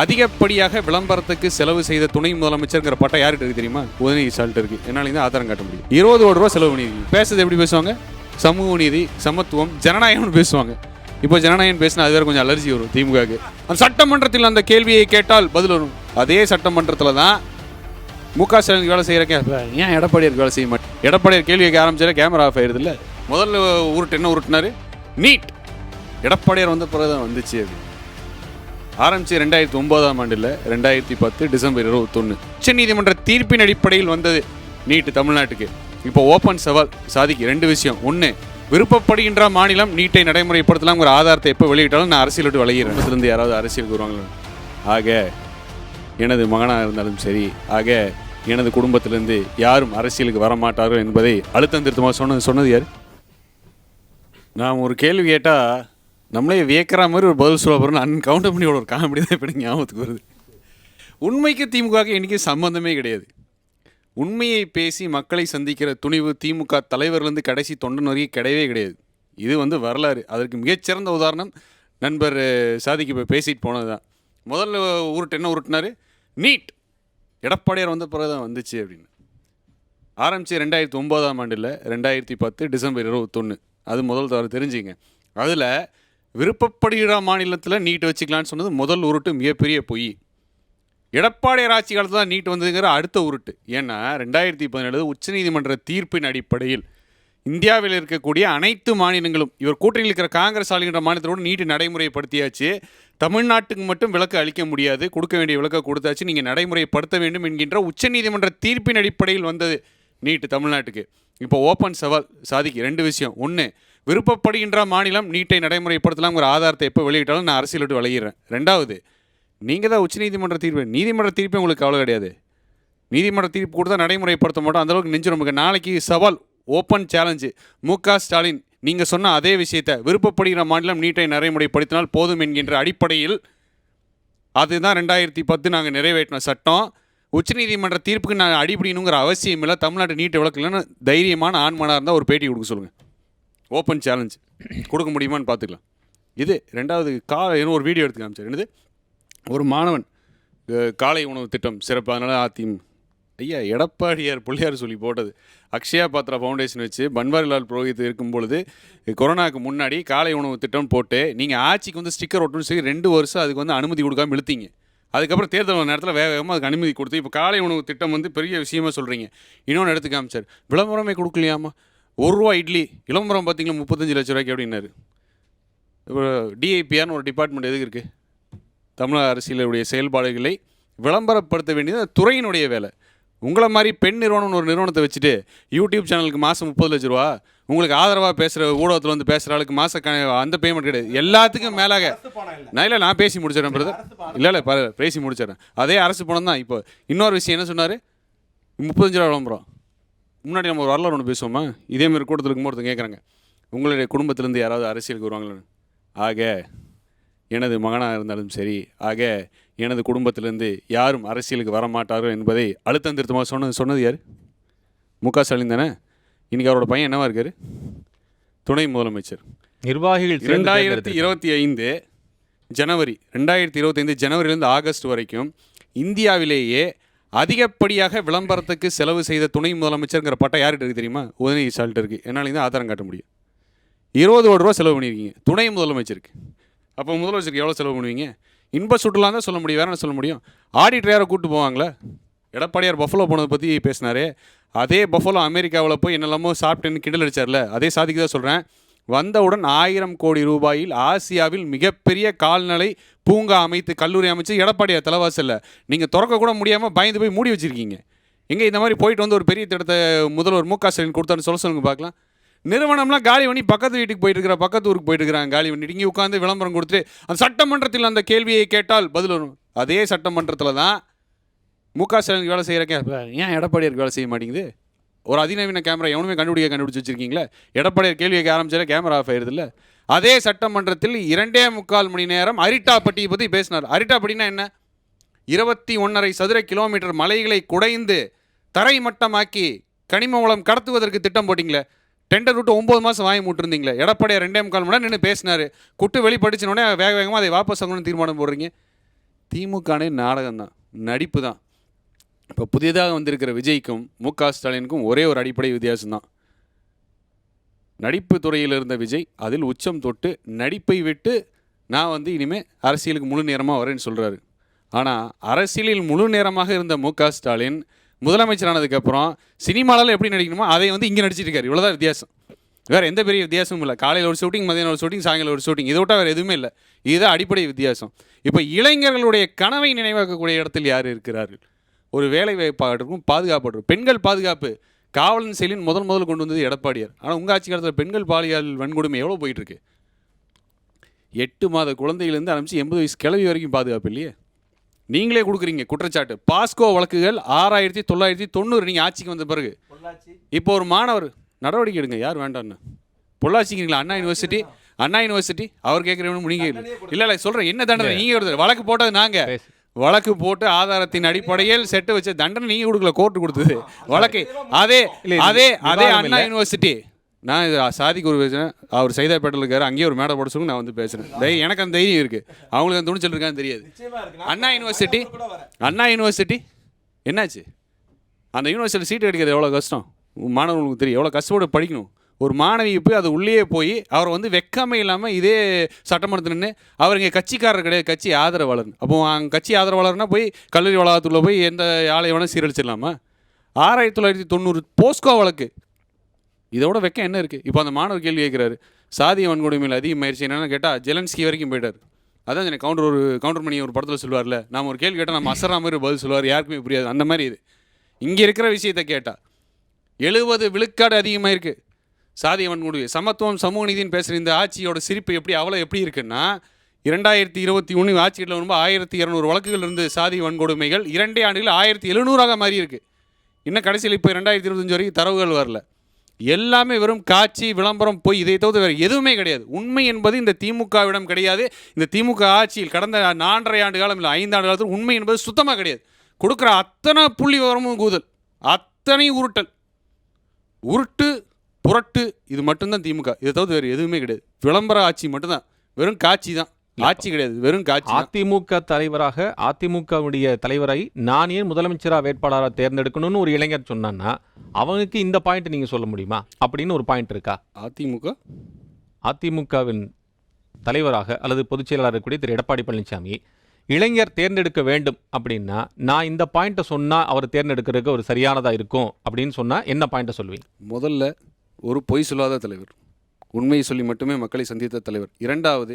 அதிகப்படியாக விளம்பரத்துக்கு செலவு செய்த துணை முதலமைச்சர்ங்கிற பட்டம் யார்கிட்ட இருக்கு தெரியுமா? உதயநிதி ஸ்டாலின் இருக்கு. என்னால தான் ஆதாரம் காட்ட முடியும். 20 கோடி ரூபா செலவு பண்ணிருக்கீங்க. பேசுறது எப்படி பேசுவாங்க? சமூக நீதி, சமத்துவம், ஜனநாயகம்னு பேசுவாங்க. இப்போ ஜனநாயகம் பேசினா அது வேற கொஞ்சம் அலர்ஜி வரும் திமுகவுக்கு. அந்த சட்டமன்றத்தில் அந்த கேள்வியை கேட்டால் பதில் வரும். அதே சட்டமன்றத்தில் தான் முக ஸ்டாலின் வேலை செய்யறக்க ஏன் எடப்பாடியாருக்கு வேலை செய்ய மாட்டேன்? எடப்பாடியார் கேள்வி கேட்க ஆரம்பிச்சாலே கேமரா ஆஃப் ஆயிடுது இல்லை. முதல்ல உருட்டு என்ன உருட்டினாரு? நீட். எடப்பாடியார் வந்த பிறகு தான் வந்துச்சு. அது ஆரம்பிச்சு 2009ஆம் ஆண்டில் 2010 டிசம்பர் 21 உச்சநீதிமன்ற தீர்ப்பின் அடிப்படையில் வந்தது நீட் தமிழ்நாட்டுக்கு. இப்போ ஓப்பன் சவால் சாதிக்கு 2 விஷயம். ஒன்று, விருப்பப்படுகின்ற மாநிலம் நீட்டை நடைமுறைப்படுத்தலாம் ஒரு ஆதாரத்தை எப்போ வெளியிட்டாலும் நான் அரசியல் விட்டு விளையிறேன். இருந்து யாராவது அரசியலுக்கு வருவாங்களோ. ஆக எனது மகனாக இருந்தாலும் சரி, ஆக எனது குடும்பத்திலிருந்து யாரும் அரசியலுக்கு வரமாட்டார்கள் என்பதை அழுத்தம் திருத்தமாக சொன்னது யார்? நான் ஒரு கேள்வி கேட்டால் நம்மளே வியக்கிற மாதிரி ஒரு பதில் சொல்ல போகிறோன்னு அன்கவுண்டபிளியோட ஒரு காமெடி தான் இப்போ ஞாபகத்துக்கு வருது. உண்மைக்கு திமுக என்றைக்கும் சம்பந்தமே கிடையாது. உண்மையை பேசி மக்களை சந்திக்கிற துணிவு திமுக தலைவர்லேருந்து கடைசி தொண்டன் வரைக்கும் கிடையவே கிடையாது. இது வரலாறு. அதற்கு மிகச்சிறந்த உதாரணம் நண்பர் சாதிக்கு இப்போ பேசிட்டு போனது தான். முதல்ல உருட்டு என்ன உருட்டினார்? நீட். எடப்பாடியார் வந்த பிறகு தான் வந்துச்சு அப்படின்னு ஆரம்பித்து 2009ஆம் ஆண்டில் 2010 டிசம்பர் 21 அது முதல் தவறு தெரிஞ்சுங்க. அதில் விருப்பப்படுகிற மாநிலத்தில் நீட் வச்சுக்கலான்னு சொன்னது முதல் உருட்டு மிகப்பெரிய பொய். எடப்பாடியார் ஆட்சி காலத்தில் தான் நீட் வந்ததுங்கிற அடுத்த உருட்டு. ஏன்னா 2017 உச்சநீதிமன்ற தீர்ப்பின் அடிப்படையில் இந்தியாவில் இருக்கக்கூடிய அனைத்து மாநிலங்களும் இவர் கூட்டணியில் இருக்கிற காங்கிரஸ் ஆளுகின்ற மாநிலத்தோடு நீட்டு நடைமுறைப்படுத்தியாச்சு. தமிழ்நாட்டுக்கு மட்டும் விலக்கு அளிக்க முடியாது, கொடுக்க வேண்டிய விலக்கை கொடுத்தாச்சு, நீங்கள் நடைமுறைப்படுத்த வேண்டும் என்கின்ற உச்சநீதிமன்ற தீர்ப்பின் அடிப்படையில் வந்தது நீட்டு தமிழ்நாட்டுக்கு. இப்போ ஓப்பன் சவால் சாதிக்கு 2 விஷயம். ஒன்று, விருப்பப்படுகின்ற மாநிலம் நீட்டை நடைமுறைப்படுத்தலாம் ஒரு ஆதாரத்தை எப்போ வெளியிட்டாலும் நான் அரசியல் விட்டு விளையிறேன். 2வது, நீங்கள் தான் உச்சநீதிமன்ற தீர்ப்பு, நீதிமன்ற தீர்ப்பே உங்களுக்கு கவலை கிடையாது. நீதிமன்ற தீர்ப்பு கூட தான் நடைமுறைப்படுத்த மாட்டோம். அந்தளவுக்கு நெஞ்சு நமக்கு. நாளைக்கு சவால், ஓப்பன் சேலஞ்சு, முக ஸ்டாலின் நீங்கள் சொன்ன அதே விஷயத்தை விருப்பப்படுகிற மாநிலம் நீட்டை நடைமுறைப்படுத்தினால் போதும் என்கின்ற அடிப்படையில் அதுதான் 2010 நாங்கள் நிறைவேற்றின சட்டம். உச்சநீதிமன்ற தீர்ப்புக்கு நாங்கள் அடிப்படைங்கிற அவசியம் இல்லை. தமிழ்நாட்டு நீட்டை விளக்கலன்னு தைரியமான ஆண்மனாக இருந்தால் ஒரு பேட்டி கொடுக்க சொல்லுங்கள். ஓப்பன் சேலஞ்ச் கொடுக்க முடியுமான்னு பார்த்துக்கலாம். இது 2வது ஒரு வீடியோ எடுத்து காமிச்சார். என்னது, ஒரு மாணவன் காலை உணவு திட்டம் சிறப்பு, அதனால் ஐயா எடப்பாடியார் பிள்ளையார் சொல்லி போட்டது. அக்ஷயா பாத்ரா ஃபவுண்டேஷன் வச்சு பன்வாரிலால் புரோஹித் இருக்கும்பொழுது கொரோனாவுக்கு முன்னாடி காலை உணவு திட்டம் போட்டு நீங்கள் ஆட்சிக்கு ஸ்டிக்கர் ஒட்டுன்னு சொல்லி 2 வருஷம் அதுக்கு அனுமதி கொடுக்காமல் இழுத்தீங்க. அதுக்கப்புறம் தேர்தல் நேரத்தில் வேகமாக அதுக்கு அனுமதி கொடுத்து இப்போ காலை உணவு திட்டம் பெரிய விஷயமா சொல்கிறீங்க. இன்னொன்று எடுத்து காமிச்சார். விளம்பரமே கொடுக்கலையாமா? ₹1 இட்லி விளம்பரம் பார்த்தீங்களா 35 லட்ச ரூபாய்க்கு அப்படின்னாரு. இப்போ டிஐபிஆர்னு ஒரு டிபார்ட்மெண்ட் எதுக்கு இருக்குது? தமிழக அரசியலுடைய செயல்பாடுகளை விளம்பரப்படுத்த வேண்டியது துறையினுடைய வேலை. உங்களை மாதிரி பெண் நிறுவனம்னு ஒரு நிறுவனத்தை வச்சுட்டு யூடியூப் சேனலுக்கு மாதம் 30 லட்ச ரூபா, உங்களுக்கு ஆதரவாக பேசுகிற ஊடகத்தில் பேசுகிற ஆளுக்கு அந்த பேமெண்ட் கிடையாது. எல்லாத்துக்கும் மேலாக நான் பேசி முடிச்சிடறேன் பிரதர். இல்லை பேசி முடிச்சிடறேன். அதே அரசு பணம் தான். இப்போ இன்னொரு விஷயம் என்ன சொன்னார்? 35 ரூபா விளம்பரம். முன்னாடி நம்ம ஒரு வரலாறு ஒன்று பேசுவோமா? இதேமாதிரி கூட்டத்தில் இருக்கும்போது ஒருத்தங்க கேட்குறாங்க, உங்களுடைய குடும்பத்திலேருந்து யாராவது அரசியலுக்கு வருவாங்களான்னு. ஆக எனது மகனாக இருந்தாலும் சரி, ஆக எனது குடும்பத்திலிருந்து யாரும் அரசியலுக்கு வரமாட்டார்கள் என்பதை அழுத்தம் திருத்தமாக சொன்னது யார்? முக ஸ்டாலின் தானே. இன்றைக்கி அவரோட பையன் என்னவா இருக்கார்? துணை முதலமைச்சர். நிர்வாகிகள் 2025 ஜனவரி 2025 ஜனவரியிலேருந்து ஆகஸ்ட் வரைக்கும் இந்தியாவிலேயே அதிகப்படியாக விளம்பரத்துக்கு செலவு செய்த துணை முதலமைச்சருங்கிற பட்டம் யார்கிட்ட இருக்குது தெரியுமா? உதயநிதி ஸ்டாலின் இருக்குது. என்னால் தான் ஆதாரம் காட்ட முடியும். 20 கோடி ரூபா செலவு பண்ணியிருக்கீங்க துணை முதலமைச்சருக்கு. அப்போ முதலமைச்சருக்கு எவ்வளோ செலவு பண்ணுவீங்க? இன்ப சுற்றுலாம் தான் சொல்ல முடியும், வேற என்ன சொல்ல முடியும்? ஆடிட்டர் யாரை கூப்பிட்டு போவாங்களா? எடப்பாடியார் பஃபலோ போனதை பற்றி பேசினாரே, அதே பஃபலோ அமெரிக்காவில் போய் என்னெல்லாமோ சாப்பிட்டேன்னு கிண்டல் அடிச்சார்ல, அதே சாதிக்கு தான் சொல்கிறேன். வந்தவுடன் 1000 கோடி ரூபாயில் ஆசியாவில் மிகப்பெரிய கால்நடை பூங்கா அமைத்து கல்லூரி அமைச்சு எடப்பாடியார் தலைவாசல்ல நீங்கள் திறக்க கூட முடியாமல் பயந்து போய் மூடி வச்சுருக்கீங்க. எங்கே இந்த மாதிரி போயிட்டு ஒரு பெரிய திட்டத்தை முதல்வர் முக ஸ்டாலின் கொடுத்தான்னு சொல்லுங்க பார்க்கலாம். நிறுவனம்லாம் காலி பண்ணி பக்கத்து வீட்டுக்கு போயிட்டு இருக்கிற, பக்கத்து ஊருக்கு போயிட்டு இருக்கிறாங்க காலி பண்ணிட்டு. இங்கே உட்காந்து விளம்பரம் கொடுத்துட்டு அந்த சட்டமன்றத்தில் அந்த கேள்வியை கேட்டால் பதில் வரும். அதே சட்டமன்றத்தில் தான் முக ஸ்டாலின் வேலை செய்கிறக்க ஏன் எடப்பாடியாருக்கு வேலை செய்ய மாட்டேங்குது? ஒரு அதிநவீன கேமரா எவனுமே கண்டுபிடிச்சு வச்சுருக்கீங்களே. எடப்பாடியார் கேள்வி கேட்க ஆரம்பிச்சாலே கேமரா ஆஃப் ஆயிடுது இல்லை. அதே சட்டமன்றத்தில் 2.25 மணி நேரம் அரிட்டாப்பட்டியை பற்றி பேசினார். அரிட்டாப்பட்டினா என்ன? 21.5 சதுர கிலோமீட்டர் மலைகளை குடைந்து தரை மட்டமாக்கி கனிம வளம் கடத்துவதற்கு திட்டம் போட்டிங்களே. டெண்டர் விட்டு 9 மாதம் வாங்கி மூட்டிருந்தீங்களே. எடப்பாடியார் 2.25 மணி நேரம் நின்று பேசினார். குட்டு வெளிப்படிச்சினோடனே வேகமாக அதை வாபஸ் ஆகணும்னு தீர்மானம் போடுறீங்க. திமுகனே நாடகம் தான், நடிப்பு தான். இப்போ புதியதாக வந்திருக்கிற விஜய்க்கும் மு.க.ஸ்டாலினுக்கும் ஒரே ஒரு அடிப்படை வித்தியாசம்தான். நடிப்பு துறையில் இருந்த விஜய் அதில் உச்சம் தொட்டு நடிப்பை விட்டு நான் இனிமேல் அரசியலுக்கு முழு நேரமாக வரேன்னு சொல்கிறாரு. ஆனால் அரசியலில் முழு நேரமாக இருந்த மு.க.ஸ்டாலின் முதலமைச்சரானதுக்கப்புறம் சினிமாவில் எப்படி நடிக்கணுமோ அதை இங்கே நடிச்சிட்டு இருக்காரு. இவ்வளோதான் வித்தியாசம், வேறு எந்த பெரிய வித்தியாசமும் இல்லை. காலையில் ஒரு ஷூட்டிங், மதியானம் ஒரு ஷூட்டிங், சாயங்காலம் ஒரு ஷூட்டிங், இதை விட்டால் வேறு எதுவுமே இல்லை. இதுதான் அடிப்படை வித்தியாசம். இப்போ இளைஞர்களுடைய கனவை நினைவாக்கக்கூடிய இடத்தில் யார் இருக்கிறார்கள்? ஒரு வேலை வாய்ப்பாகட்டும், பாதுகாப்பு, பெண்கள் பாதுகாப்பு, காவலன் செயலின் முதல் கொண்டு வந்தது எடப்பாடியார். ஆனால் உங்கள் ஆட்சி காலத்தில் பெண்கள் பாலியல் வன்கொடுமை எவ்வளோ போயிட்டுருக்கு? 8 மாத குழந்தையிலேருந்து ஆரம்பித்து 80 வயசு கிழவி வரைக்கும் பாதுகாப்பு இல்லையே. நீங்களே கொடுக்குறீங்க குற்றச்சாட்டு. பாஸ்கோ வழக்குகள் 6990 நீங்கள் ஆட்சிக்கு வந்த பிறகு. இப்போ ஒரு மாணவர் நடவடிக்கை எடுங்க, யார் வேண்டான்னு. பொள்ளாச்சிக்கிறீங்களா? அண்ணா யூனிவர்சிட்டி அவர் கேட்குறவனு நீங்கள் இல்லை சொல்கிறேன். என்ன தண்டனை நீங்கள் கொடுத்தது? வழக்கு போட்டது நாங்கள். வழக்கு போட்டு ஆதாரத்தின் அடிப்படையில் செட்டு வச்ச தண்டனை நீங்கள் கொடுக்கல, கோர்ட்டு கொடுத்தது வழக்கு. அதே அதே அதே அண்ணா யூனிவர்சிட்டி, நான் சாதிக்கு ஒரு பேசுகிறேன், அவர் சைதாப்பேட்டில் இருக்காரு, அங்கேயே ஒரு மேடை போட சொல்லி நான் பேசுகிறேன். எனக்கு அந்த தைரியம் இருக்குது, அவங்களுக்கு அந்த துணிச்சல் இருக்கான்னு தெரியாது. அண்ணா யூனிவர்சிட்டி என்னாச்சு? அந்த யூனிவர்சிட்டி சீட்டு கிடைக்கிறது எவ்வளோ கஷ்டம் மாணவர்களுக்கு தெரியும். எவ்வளோ கஷ்டப்பட்டு படிக்கணும். ஒரு மாணவி போய் அது உள்ளே போய் அவர் வெக்காமை இல்லாமல் இதே சட்டமன்றத்தில் நின்று அவர் இங்கே கட்சிக்காரர் கிடையாது, கட்சி ஆதரவாளர். அப்போ அங்கே கட்சி ஆதரவாளர்னா போய் கல்லூரி வளாகத்துக்குள்ளே போய் எந்த ஆலையை வேணால் சீரழிச்சிடலாமா? 6990 போஸ்கோ வழக்கு, இதோட வெக்கம் என்ன இருக்குது? இப்போ அந்த மாணவர் கேள்வி கேட்குறாரு, சாதிய வன்கொடுமையில் அதிகமாயிருச்சு என்னென்னு கேட்டால் ஜெலன்ஸ்கி வரைக்கும் போயிட்டார். அதான் எனக்கு கவுண்டர் பண்ணி ஒரு படத்தில் சொல்லுவார்ல, நாம் ஒரு கேள்வி கேட்டால் நம்ம அசரா மாதிரி பதில் சொல்லுவார், யாருக்குமே புரியாது. அந்த மாதிரி இது இங்கே இருக்கிற விஷயத்தை கேட்டால் 70 விழுக்காடு அதிகமாக இருக்குது சாதிய வன்கொடுமை. சமத்துவம் சமூக நீதினு பேசுகிற இந்த ஆட்சியோட சிரிப்பு எப்படி இருக்குன்னா, 2021 ஆட்சியில் வரும்போது 1200 வழக்குகள் இருந்து சாதிய வன்கொடுமைகள் 2 ஆண்டுகள் 1700 மாறி இருக்குது. இன்னும் கடைசியில் இப்போ 2025 வரைக்கும் தரவுகள் வரல. எல்லாமே வெறும் காட்சி, விளம்பரம், போய் இதை தவிர வேறு எதுவுமே கிடையாது. உண்மை என்பது இந்த திமுகவிடம் கிடையாது. இந்த திமுக ஆட்சியில் கடந்த 4.5 ஆண்டு காலம் இல்லை 5 ஆண்டு காலத்தில் உண்மை என்பது சுத்தமாக கிடையாது. கொடுக்குற அத்தனை புள்ளி விவரமும் கூதல், அத்தனை உருட்டு புரட்டு, இது மட்டும்தான் திமுக. இதை தவிர வேறு எதுவுமே கிடையாது. விளம்பர ஆட்சி மட்டும்தான், வெறும் காட்சி தான், ஆட்சி கிடையாது, வெறும் காட்சி. அதிமுக தலைவராக, அதிமுகவுடைய தலைவரை நான் ஏன் முதலமைச்சராக வேட்பாளராக தேர்ந்தெடுக்கணும்னு ஒரு இளைஞர் சொன்னான்னா அவனுக்கு இந்த பாயிண்ட் நீங்கள் சொல்ல முடியுமா? அப்படின்னு ஒரு பாயிண்ட் இருக்கா? அதிமுகவின் தலைவராக அல்லது பொதுச் செயலாளர் இருக்கக்கூடிய திரு எடப்பாடி பழனிசாமி இளைஞர் தேர்ந்தெடுக்க வேண்டும் அப்படின்னா நான் இந்த பாயிண்ட்டை சொன்னால் அவர் தேர்ந்தெடுக்கிறதுக்கு ஒரு சரியானதாக இருக்கும் அப்படின்னு சொன்னால் என்ன பாயிண்ட்டை சொல்லுவீங்க? முதல்ல ஒரு பொய் சொல்லாத தலைவர், உண்மையை சொல்லி மட்டுமே மக்களை சந்தித்த தலைவர். 2வது,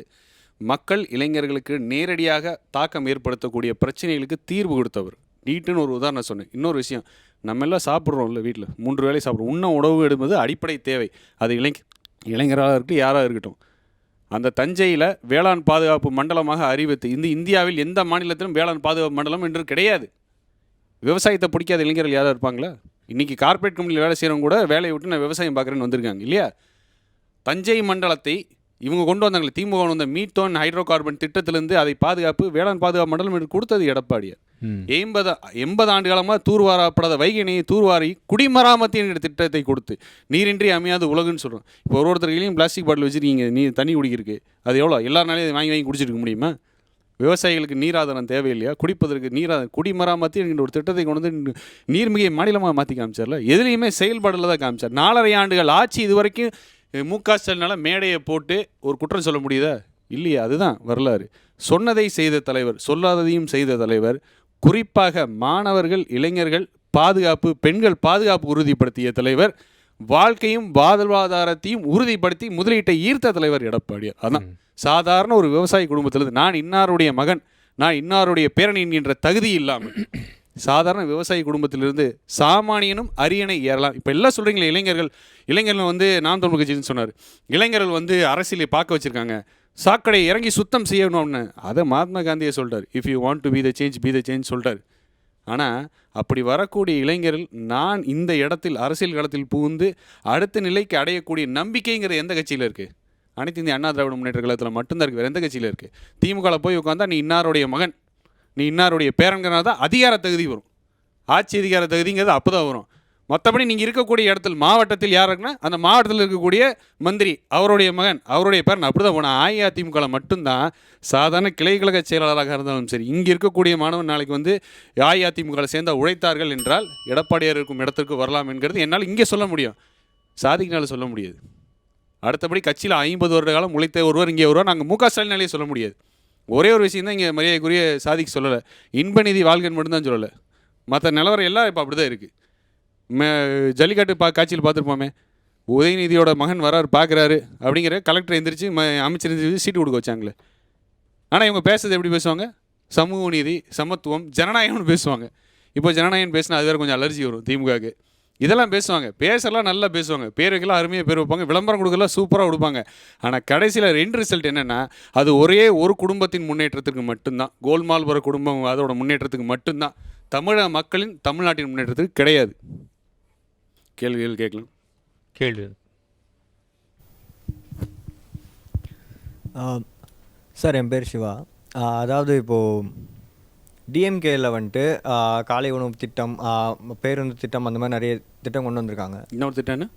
மக்கள் இளைஞர்களுக்கு நேரடியாக தாக்கம் ஏற்படுத்தக்கூடிய பிரச்சனைகளுக்கு தீர்வு கொடுத்தவர். நீட்டுன்னு ஒரு உதாரணம் சொன்னேன். இன்னொரு விஷயம், நம்ம எல்லாம் சாப்பிட்றோம்ல, வீட்டில் 3 வேளை சாப்பிட்றோம். உண்ண உணவு எடுப்பது அடிப்படை தேவை. அது இளைஞராக இருக்கட்டும், யாராக இருக்கட்டும். அந்த தஞ்சையில் வேளாண் பாதுகாப்பு மண்டலமாக அறிவித்து, இந்தியாவில் எந்த மாநிலத்திலும் வேளாண் பாதுகாப்பு மண்டலம் என்று கிடையாது. விவசாயத்தை பிடிக்காத இளைஞர்கள் யாராக இருப்பாங்களா? இன்றைக்கி கார்ப்பரேட் கம்பெனியில் வேலை செய்கிறவங்க கூட வேலையை விட்டு நான் விவசாயம் பார்க்குறேன்னு வந்திருக்காங்க இல்லையா? தஞ்சை மண்டலத்தை இவங்க கொண்டு வந்தாங்களே, திமுக வந்த மீத்தோன் ஹைட்ரோ கார்பன் திட்டத்திலேருந்து அதை பாதுகாப்பு வேளாண் பாதுகாப்பு மண்டலம் என்று கொடுத்தது எடப்பாடியார். 80 ஆண்டு காலமாக தூர்வாரப்படாத வைகை தூர்வாரி குடிமராமத்து என்ற திட்டத்தை கொடுத்து நீரின்றி அமையாது உலகுன்னு சொல்கிறோம். இப்போ ஒருத்தருக்கையும் பிளாஸ்டிக் பாட்டில் வச்சுருக்கீங்க, தண்ணி குடிக்கிறதுக்கு, அது எவ்வளோ? எல்லாருனாலையும் வாங்கி குடிச்சிருக்க முடியுமா? விவசாயிகளுக்கு நீராதாரம் தேவையில்லையா? குடிப்பதற்கு குடிமராமத்து என்கின்ற ஒரு திட்டத்தை கொண்டு வந்து நீர்மிகை மாநிலமாக மாற்றி காமிச்சார்ல. எதுலேயுமே செயல்பாடில் தான் காமிச்சார். 4.5 ஆண்டுகள் ஆட்சி. இது வரைக்கும் மு.க.ஸ்டாலினால் மேடையை போட்டு ஒரு குற்றம் சொல்ல முடியுதா? இல்லையா? அதுதான் வரலாறு. சொன்னதை செய்த தலைவர், சொல்லாததையும் செய்த தலைவர். குறிப்பாக மாணவர்கள், இளைஞர்கள் பாதுகாப்பு, பெண்கள் பாதுகாப்பு உறுதிப்படுத்திய தலைவர். வாழ்க்கையும் வாழ்வாதாரத்தையும் உறுதிப்படுத்தி முதலீட்டை ஈர்த்த தலைவர் எடப்பாடியார். அதான் சாதாரண ஒரு விவசாய குடும்பத்திலிருந்து நான் இன்னாருடைய மகன், நான் இன்னாருடைய பேரன் என்கின்ற தகுதி இல்லாமல் சாதாரண விவசாய குடும்பத்திலிருந்து சாமானியனும் அரியணை ஏறலாம். இப்போ எல்லாம் சொல்கிறீங்களே, இளைஞர்கள் நாம் தமிழ் கட்சின்னு சொன்னார். இளைஞர்கள் அரசியலை பார்க்க வச்சுருக்காங்க, சாக்கடை இறங்கி சுத்தம் செய்யணும் அப்படின்னு. அதை மகாத்மா காந்தியை சொல்லிட்டார். If you want to be the change சொல்லிட்டார். ஆனால் அப்படி வரக்கூடிய இளைஞர்கள் நான் இந்த இடத்தில் அரசியல் களத்தில் புகுந்து அடுத்த நிலைக்கு அடையக்கூடிய நம்பிக்கைங்கிறது எந்த கட்சியில் இருக்குது? அனைத்து இந்திய அண்ணா திராவிட முன்னேற்ற கழகத்தில் மட்டும்தான் இருக்குது. வேறு எந்த கட்சியில் இருக்குது? திமுகவில் போய் உட்காந்தா நீ இன்னாருடைய மகன், நீ இன்னாருடைய பேரன்கிறனால தான் அதிகார தகுதி வரும். ஆட்சி அதிகார தகுதிங்கிறது அப்போ தான் வரும். மற்றபடி நீங்கள் இருக்கக்கூடிய இடத்துல மாவட்டத்தில் யார் இருக்குன்னா அந்த மாவட்டத்தில் இருக்கக்கூடிய மந்திரி, அவருடைய மகன், அவருடைய பேர், நான் அப்படி தான் போனேன். அஇஅதிமுகவில் மட்டும்தான் சாதாரண கிளை கழக செயலாளராக இருந்தாலும் சரி, இங்கே இருக்கக்கூடிய மாணவன் நாளைக்கு வந்து அஇஅதிமுகவில் சேர்ந்த உழைத்தார்கள் என்றால் எடப்பாடியார் இருக்கும் இடத்திற்கு வரலாம் என்கிறது என்னால் இங்கே சொல்ல முடியும், சாதிக்கினால சொல்ல முடியாது. அடுத்தபடி கட்சியில் 50 வருட காலம் உழைத்த ஒருவர் இங்கே வருவார், நாங்கள் மு க ஸ்டாலினாலே சொல்ல முடியாது. ஒரே ஒரு விஷயம் தான் இங்கே மரியாதைக்குரிய சாதிக்கு சொல்லலை, இன்பநிதி வாழ்கன் மட்டும்தான் சொல்லலை. மற்ற நிலவரம் எல்லாம் இப்போ அப்படி தான் இருக்குது. ஜல்லிக்கட்டு காட்சியில் பார்த்துருப்போமே, உதயநிதியோட மகன் வராரு பார்க்குறாரு அப்படிங்கிற கலெக்டர் எந்திரிச்சு அமைச்சர் எந்திரிச்சு சீட்டு கொடுக்க வச்சாங்களே. ஆனால் இவங்க பேசுறது எப்படி பேசுவாங்க? சமூக நீதி, சமத்துவம், ஜனநாயகம்னு பேசுவாங்க. இப்போ ஜனநாயகம் பேசினா அது வேறு கொஞ்சம் அலர்ஜி வரும் திமுகவுக்கு. இதெல்லாம் பேசுவாங்க, பேசலாம் நல்லா பேசுவாங்க, பேர் வைக்கலாம் அருமையாக பேர் வைப்பாங்க, விளம்பரம் கொடுக்கலாம் சூப்பராக கொடுப்பாங்க. ஆனால் கடைசியில் ரெண்டு ரிசல்ட் என்னென்னா, அது ஒரே ஒரு குடும்பத்தின் முன்னேற்றத்துக்கு மட்டும்தான், கோல்மால்புர குடும்பம் அதோட முன்னேற்றத்துக்கு மட்டும்தான், தமிழக மக்களின் தமிழ்நாட்டின் முன்னேற்றத்துக்கு கிடையாது. கேள்விகள் கேட்கலாம். கேள்வி சார், என் பேர் சிவா. அதாவது இப்போது டிஎம்கேயில் வந்துட்டு காலை உணவு திட்டம், பேருந்து திட்டம், அந்த மாதிரி நிறைய திட்டம் கொண்டு வந்திருக்காங்க. இன்னொரு திட்டம்னு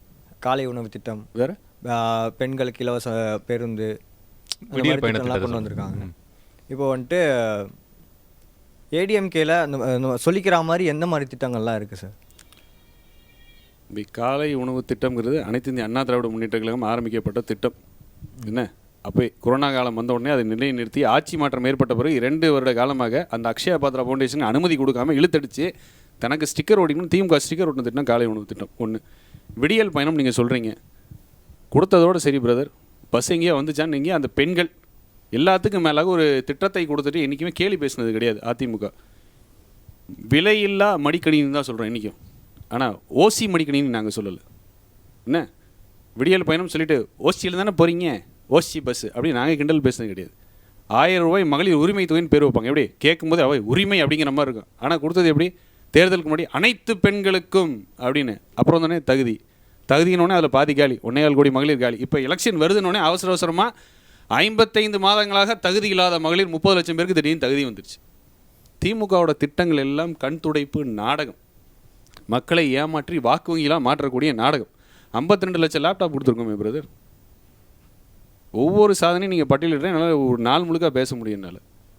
காலை உணவு திட்டம், வேறு பெண்களுக்கு இலவச பேருந்து, விடியல் பயணம் கொண்டு வந்திருக்காங்க. இப்போ வந்துட்டு ஏடிஎம்கேயில் அந்த சொல்லிக்கிற மாதிரி எந்த மாதிரி திட்டங்கள்லாம் இருக்குது சார்? காலை உணவு திட்டம்ங்கிறது அனைத்து இந்திய அண்ணா திராவிட முன்னேற்ற கழகம் ஆரம்பிக்கப்பட்ட திட்டம். என்ன அப்போ கொரோனா காலம் வந்த உடனே அதை நிலைநிறுத்தி ஆட்சி மாற்றம் ஏற்பட்ட பிறகு 2 வருட காலமாக அந்த அக்ஷயா பாத்ரா ஃபவுண்டேஷன் அனுமதி கொடுக்காமல் இழுத்தடிச்சு தனக்கு ஸ்டிக்கர் ஓடிக்கணும், திமுக ஸ்டிக்கர் ஓட்டின திட்டம் காலை உணவு திட்டம் ஒன்று. விடியல் பயணம் நீங்கள் சொல்கிறீங்க, கொடுத்ததோடு சரி பிரதர், பஸ் எங்கேயோ வந்துச்சான்னு நீங்கள் அந்த பெண்கள் எல்லாத்துக்கும் மேலாக ஒரு திட்டத்தை கொடுத்துட்டு என்றைக்குமே கேலி பேசினது கிடையாது அதிமுக. விலையில்லா மடிக்கணின்னு தான் சொல்கிறோம் இன்றைக்கும், ஆனால் ஓசி மடிக்கணின்னு நாங்கள் சொல்லலை. என்ன விடியல் பயணம் சொல்லிவிட்டு ஓசியில் தானே போகிறீங்க, ஓசி பஸ் அப்படி நாங்கள் கிண்டல் பேசுனது கிடையாது. 1000 ரூபாய் மகளிர் உரிமை தொகைன்னு பேர் வைப்பாங்க, எப்படி கேட்கும்போது அவை உரிமை அப்படிங்கிற மாதிரி இருக்கும். ஆனால் கொடுத்தது எப்படி, தேர்தலுக்கு முன்னாடி அனைத்து பெண்களுக்கும் அப்படின்னு, அப்புறம் தானே தகுதினோடனே அதில் பாதி காலி, 1.25 கோடி மகளிர் காலி. இப்போ எலெக்ஷன் வருதுன்னொடனே அவசரமாக 55 மாதங்களாக தகுதி இல்லாத மகளிர் 30 லட்சம் பேருக்கு திடீர்னு தகுதி வந்துருச்சு. திமுகவோட திட்டங்கள் எல்லாம் கண் துடைப்பு நாடகம், மக்களை ஏமாற்றி வாக்கு வங்கிலாம் மாற்றக்கூடிய நாடகம். 52 லட்சம் லேப்டாப் கொடுத்துருக்கோமே பிரதர். ஒவ்வொரு சாதனையும் நீங்கள் பட்டியலிடுறேன், என்னால் ஒரு நாள் முழுக்க பேச முடியும். என்னால்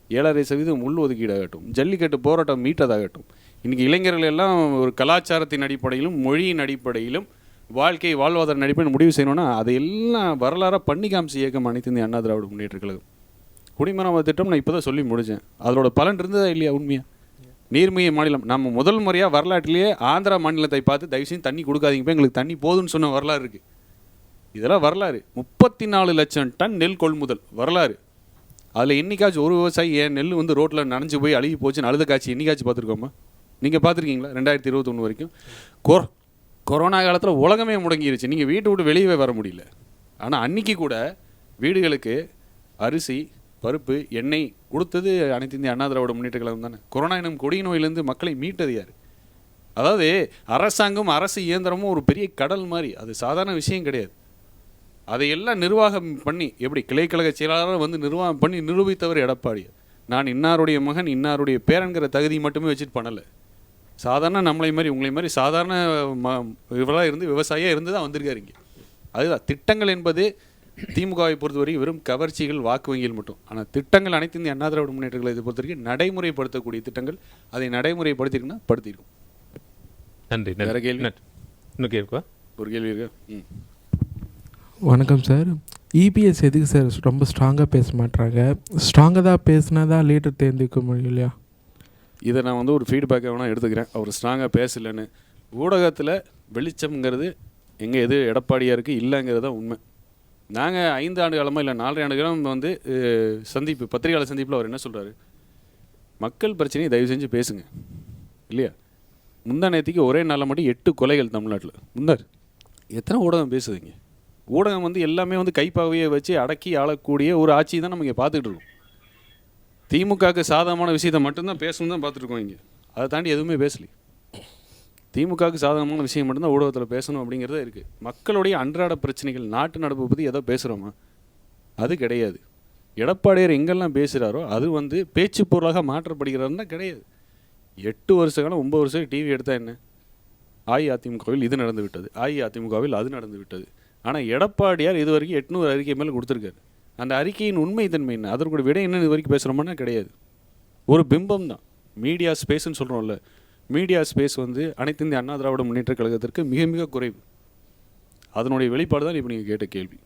7.5% உள் ஒதுக்கீடாகட்டும், ஜல்லிக்கட்டு போராட்டம் மீட்டதாகட்டும், இன்றைக்கி இளைஞர்கள் எல்லாம் ஒரு கலாச்சாரத்தின் அடிப்படையிலும் மொழியின் அடிப்படையிலும் வாழ்க்கை வாழ்வாதார அடிப்படையில் முடிவு செய்யணும்னா அதையெல்லாம் வரலாறாக பண்ணி காமிச்சு இயக்கம் அனைத்து இந்திய அண்ணா திராவிட முன்னேற்ற கழகம். குடிமராமத்து திட்டம் நான் இப்போ தான் சொல்லி முடித்தேன், அதோட பலன் இருந்ததா இல்லையா? உண்மையாக நீர்மைய மாநிலம், நம்ம முதல் முறையாக வரலாற்றிலேயே ஆந்திரா மாநிலத்தை பார்த்து தயவுசெய்து தண்ணி கொடுக்காதீங்கப்போ எங்களுக்கு தண்ணி போதுன்னு சொன்ன வரலாறு இருக்குது. இதெல்லாம் வரலாறு. 34 லட்சம் டன் நெல் கொள்முதல் வரலாறு. அதில் என்னைக்காச்சும் ஒரு விவசாயி என் நெல் வந்து ரோட்டில் நனைஞ்சு போய் அழுகி போச்சுன்னு அழுத காட்சி என்னைக்காச்சும் பார்த்துருக்கோமா? நீங்கள் பார்த்துருக்கீங்களா? 2021 வரைக்கும் கொரோனா காலத்தில் உலகமே முடங்கிருச்சு, நீங்கள் வீட்டை விட்டு வெளியே வர முடியல. ஆனால் அன்றைக்கி கூட வீடுகளுக்கு அரிசி, பருப்பு, எண்ணெய் கொடுத்தது அனைத்து இந்திய அண்ணா திராவிட முன்னேற்ற கழகம் தானே. கொரோனா எனும் கொடிய நோயிலேருந்து மக்களை மீட்டது யார்? அதாவது அரசாங்கம், அரசு இயந்திரமும் ஒரு பெரிய கடல் மாதிரி, அது சாதாரண விஷயம் கிடையாது. அதையெல்லாம் நிர்வாகம் பண்ணி, எப்படி கிளைக்கழக செயலாளராக வந்து நிர்வாகம் பண்ணி நிரூபித்தவர் எடப்பாடி. நான் இன்னாருடைய மகன், இன்னாருடைய பேரன்கிற தகுதி மட்டுமே வச்சுட்டு பண்ணலை. சாதாரண நம்மளை மாதிரி உங்களை மாதிரி சாதாரண இவராக இருந்து விவசாயியாக இருந்து தான் வந்திருக்காரு இங்கே. அதுதான் திட்டங்கள் என்பது திமுகவை பொறுத்தவரை வெறும் கவர்ச்சிகள், வாக்கு வங்கிகள் மட்டும். ஆனால் திட்டங்கள் அனைத்து இந்திய அண்ணா திராவிட முன்னேற்றங்களை இதை பொறுத்த வரைக்கும் நடைமுறைப்படுத்தக்கூடிய திட்டங்கள், அதை நடைமுறைப்படுத்திருக்குன்னா படுத்திருக்கும். நன்றி. வேறு கேள்வி? இன்னும் கேட்குவா? ஒரு கேள்வி இருக்கு. வணக்கம் சார். இபிஎஸ் எதுக்கு சார் ரொம்ப ஸ்ட்ராங்காக பேச மாட்டாங்க? ஸ்ட்ராங்காக தான் பேசினா தான் லீடர் தேர்ந்தெடுக்க முடியும் இல்லையா? இதை நான் வந்து ஒரு ஃபீட்பேக்காக வேணால் எடுத்துக்கிறேன். அவர் ஸ்ட்ராங்காக பேசலைன்னு. ஊடகத்தில் வெளிச்சம்ங்கிறது எங்கே எது எடப்பாடியாருக்கு இல்லைங்கிறது தான் உண்மை. நாங்கள் 5 ஆண்டு காலமாக இல்லை 4 ஆண்டு காலம் வந்து சந்திப்பு, பத்திரிகையாளர் சந்திப்பில் அவர் என்ன சொல்கிறாரு, மக்கள் பிரச்சனையை தயவு செஞ்சு பேசுங்க இல்லையா? முந்தா நேற்றுக்கு ஒரே நாளில் மட்டும் 8 கொலைகள் தமிழ்நாட்டில். முந்தார் எத்தனை ஊடகம் பேசுதுங்க? ஊடகம் வந்து எல்லாமே வந்து கைப்பாவையை வச்சு அடக்கி ஆளக்கூடிய ஒரு ஆட்சி தான் நம்ம இங்கே பார்த்துக்கிட்டு இருக்கோம். திமுகவுக்கு சாதகமான விஷயத்தை மட்டும்தான் பேசணும் தான் பார்த்துட்ருக்கோம் இங்கே. அதை தாண்டி எதுவுமே பேசலை. திமுகவுக்கு சாதகமான விஷயம் மட்டும்தான் ஊடகத்தில் பேசணும் அப்படிங்கிறத இருக்குது. மக்களுடைய அன்றாட பிரச்சனைகள், நாட்டு நடப்பை பற்றி எதோ பேசுகிறோமா? அது கிடையாது. எடப்பாடியார் எங்கெல்லாம் பேசுகிறாரோ அது வந்து பேச்சு பொருளாக மாற்றப்படுகிறாருன்னா கிடையாது. 8 வருஷ காலம் 9 வருஷம் டிவி எடுத்தால் என்ன? அஇஅதிமுகவில் இது நடந்து விட்டது, அஇஅதிமுகவில் அது நடந்து விட்டது. ஆனால் எடப்பாடியார் இது வரைக்கும் 800 அறிக்கை மேலே கொடுத்துருக்காரு. அந்த அறிக்கையின் உண்மைத்தன்மை என்ன, அதற்குடைய விட என்ன இது வரைக்கும் பேசுகிறோம்னா கிடையாது. ஒரு பிம்பம் தான். மீடியா ஸ்பேஸ்ன்னு சொல்கிறோம்ல, மீடியா ஸ்பேஸ் வந்து அனைத்து இந்திய அண்ணா திராவிட முன்னேற்ற கழகத்திற்கு மிக மிக குறைவு. அதனுடைய வெளிப்பாடு தான் இப்போ நீங்கள் கேட்ட கேள்வி.